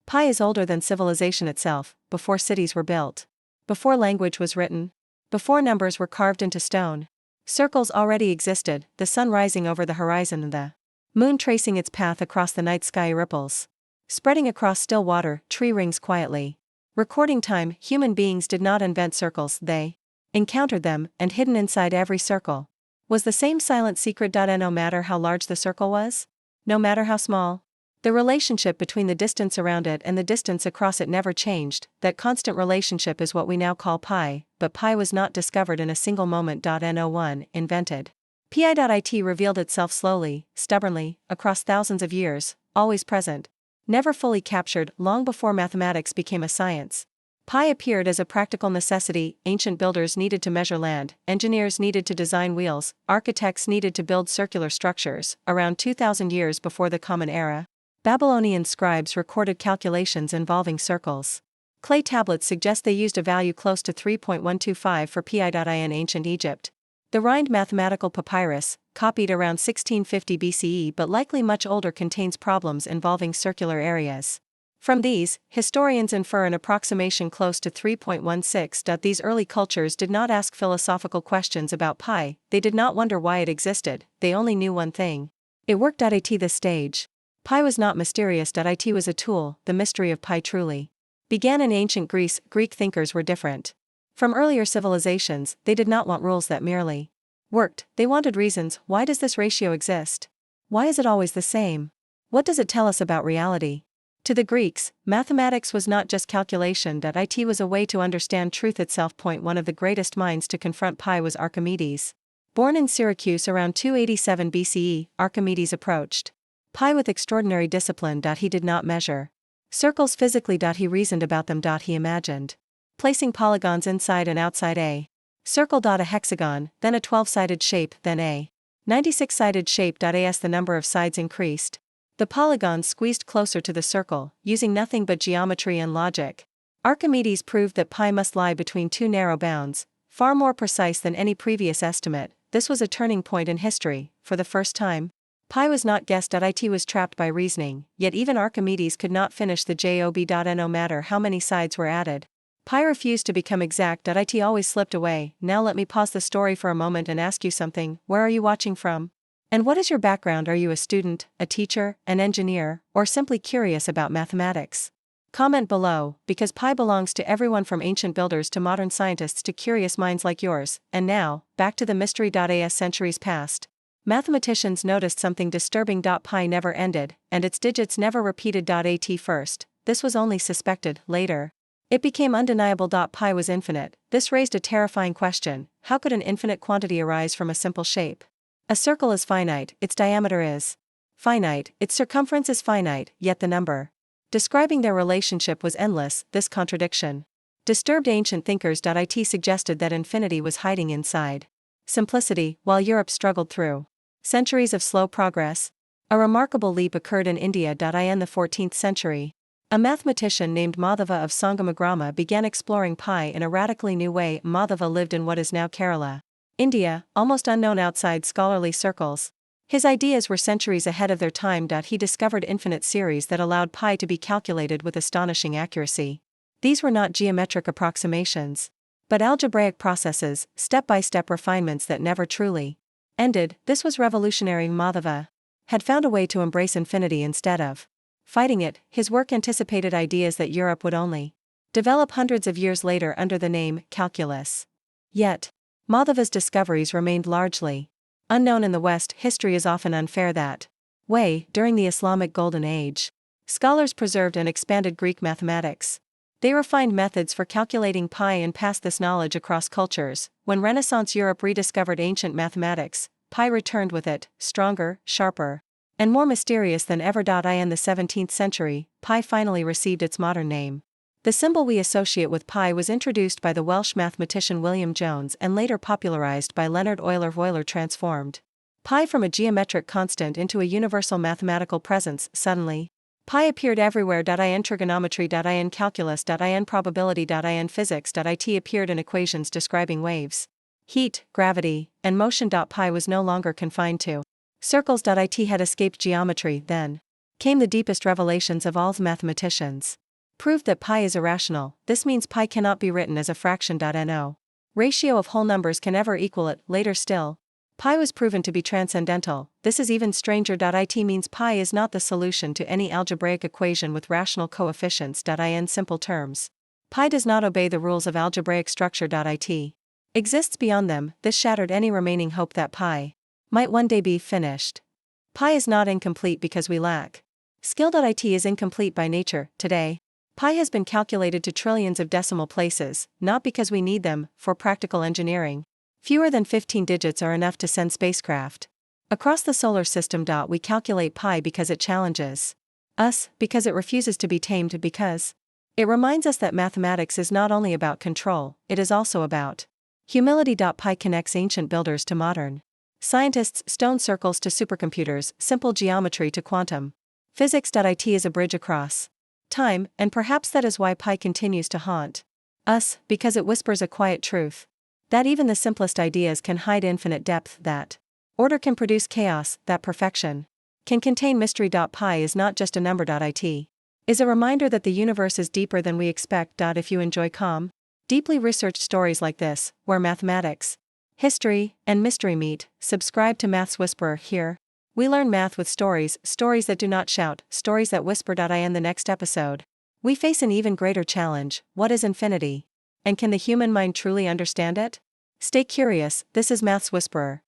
Pi is older than civilization itself, before cities were built, before language was written, before numbers were carved into stone. Circles already existed, the sun rising over the horizon and the moon tracing its path across the night sky. Ripples spreading across still water, tree rings quietly recording time. Human beings did not invent circles, they encountered them, and hidden inside every circle was the same silent secret. No matter how large the circle was, no matter how small, the relationship between the distance around it and the distance across it never changed. That constant relationship is what we now call pi, but pi was not discovered in a single moment. No one invented pi. It revealed itself slowly, stubbornly, across thousands of years, always present, never fully captured. Long before mathematics became a science, pi appeared as a practical necessity. Ancient builders needed to measure land, engineers needed to design wheels, architects needed to build circular structures. Around 2,000 years before the Common Era, Babylonian scribes recorded calculations involving circles. Clay tablets suggest they used a value close to 3.125 for pi. In ancient Egypt, the Rhind mathematical papyrus, copied around 1650 BCE but likely much older, contains problems involving circular areas. From these, historians infer an approximation close to 3.16. These early cultures did not ask philosophical questions about pi, they did not wonder why it existed, they only knew one thing: it worked. At this stage, pi was not mysterious. It was a tool. The mystery of pi truly began in ancient Greece. Greek thinkers were different from earlier civilizations. They did not want rules that merely worked, they wanted reasons. Why does this ratio exist? Why is it always the same? What does it tell us about reality? To the Greeks, mathematics was not just calculation. It was a way to understand truth itself. One of the greatest minds to confront pi was Archimedes. Born in Syracuse around 287 BCE, Archimedes approached pi with extraordinary discipline. He did not measure circles physically. He reasoned about them. He imagined placing polygons inside and outside a circle. A hexagon, then a 12-sided shape, then a 96-sided shape. As the number of sides increased, the polygons squeezed closer to the circle, using nothing but geometry and logic. Archimedes proved that pi must lie between two narrow bounds, far more precise than any previous estimate. This was a turning point in history. For the first time, pi was not guessed. It was trapped by reasoning, yet even Archimedes could not finish the job. No matter how many sides were added, pi refused to become exact. It always slipped away. Now let me pause the story for a moment and ask you something. Where are you watching from? And what is your background? Are you a student, a teacher, an engineer, or simply curious about mathematics? Comment below, because pi belongs to everyone from ancient builders to modern scientists to curious minds like yours. And now, back to the mystery. As centuries passed, mathematicians noticed something disturbing. Pi never ended, and its digits never repeated. At first, this was only suspected. Later, it became undeniable. Pi was infinite. This raised a terrifying question: how could an infinite quantity arise from a simple shape? A circle is finite, its diameter is finite, its circumference is finite, yet the number describing their relationship was endless. This contradiction disturbed ancient thinkers. It suggested that infinity was hiding inside simplicity. While Europe struggled through centuries of slow progress, a remarkable leap occurred in India. In the 14th century, a mathematician named Madhava of Sangamagrama began exploring pi in a radically new way. Madhava lived in what is now Kerala, India, almost unknown outside scholarly circles. His ideas were centuries ahead of their time. He discovered infinite series that allowed pi to be calculated with astonishing accuracy. These were not geometric approximations, but algebraic processes, step-by-step refinements that never truly ended. This was revolutionary. Madhava had found a way to embrace infinity instead of fighting it. His work anticipated ideas that Europe would only develop hundreds of years later under the name calculus. Yet, Madhava's discoveries remained largely unknown in the West. History is often unfair that way. During the Islamic Golden Age, scholars preserved and expanded Greek mathematics. They refined methods for calculating pi and passed this knowledge across cultures. When Renaissance Europe rediscovered ancient mathematics, pi returned with it, stronger, sharper, and more mysterious than ever. In the 17th century, pi finally received its modern name. The symbol we associate with pi was introduced by the Welsh mathematician William Jones and later popularized by Leonhard Euler. Euler transformed pi from a geometric constant into a universal mathematical presence. Suddenly, pi appeared everywhere. In trigonometry. In calculus. In probability. In physics. It appeared in equations describing waves, heat, gravity, and motion. Pi was no longer confined to circles. It had escaped geometry. Then, came the deepest revelations of all the mathematicians. Proved that pi is irrational. This means pi cannot be written as a fraction. No ratio of whole numbers can ever equal it. Later still, pi was proven to be transcendental. This is even stranger. It means pi is not the solution to any algebraic equation with rational coefficients. In simple terms, pi does not obey the rules of algebraic structure. It exists beyond them. This shattered any remaining hope that pi might one day be finished. Pi is not incomplete because we lack skill. It is incomplete by nature. Today, pi has been calculated to trillions of decimal places, not because we need them for practical engineering. Fewer than 15 digits are enough to send spacecraft across the solar system. We calculate pi because it challenges us, because it refuses to be tamed, because it reminds us that mathematics is not only about control, it is also about humility. Pi connects ancient builders to modern scientists, stone circles to supercomputers, simple geometry to quantum physics. It is a bridge across time, and perhaps that is why pi continues to haunt us, because it whispers a quiet truth. That even the simplest ideas can hide infinite depth, that order can produce chaos, that perfection can contain mystery. Pi is not just a number. It is a reminder that the universe is deeper than we expect. If you enjoy calm, deeply researched stories like this, where mathematics, history, and mystery meet, subscribe to Maths Whisperer. Here, we learn math with stories, stories that do not shout, stories that whisper. In the next episode, we face an even greater challenge. What is infinity? And can the human mind truly understand it? Stay curious. This is Maths Whisperer,